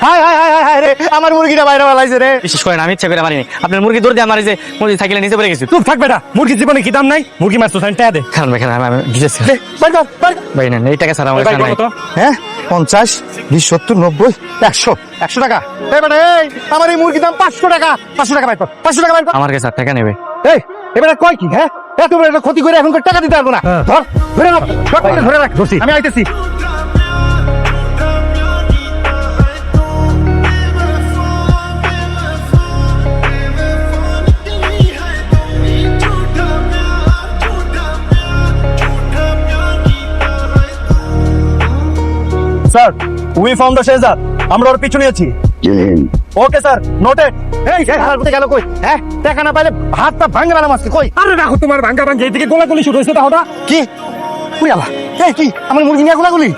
High high high high রে, আমার মুরগিটা বাইরে পালাইছে রে। বিশেষ করেন আমি ইচ্ছা করে মারিনি, আপনার মুরগি দৌড় দিয়ে মারি যে মুরগি সাইকেলে নিচে পড়ে গেছি। তুই থাক বেটা, মুরগির জীবনে কি দাম নাই? মুরগি মারছো টাকা দে। খান ভাই খান, আমি বুঝেছি দে, বাইর কর, বাইর কর। ভাই না এই টাকা ছাড়া আমার কাছে নাই। হ্যাঁ 50, 20, 70, 90, 100 টাকা। এই বেটা এই, আমার এই মুরগির দাম 500 টাকা। 500 টাকা বাইর কর, 500 টাকা বাইর কর। আমার কাছে আর টাকা নেবে। এই এবারে কয় কি? হ্যাঁ এত বড় একটা ক্ষতি করে এখন করে টাকা দিতে পারবো না। ধর ধরে রাখ, ধরে রাখ, আমি আইতেছি। স্যার উই ফাউন্ড দ্য শেজার, আমরা ওর পিছু নিয়েছি। Okay sir, noted. এই হারার কোথায় গেল কই? হ্যাঁ টাকা না পাইলে হাতটা ভাঙে গেলাম আজকে। কই? আরে রাখো তোমার ভাঙ্গা ভাঙ্গা, এইদিকে গোলাগুলি শুরু হয়েছে। তাহলে কি? উই আল্লাহ, এই কি আমার মুরগি নিয়ে গোলাগুলি?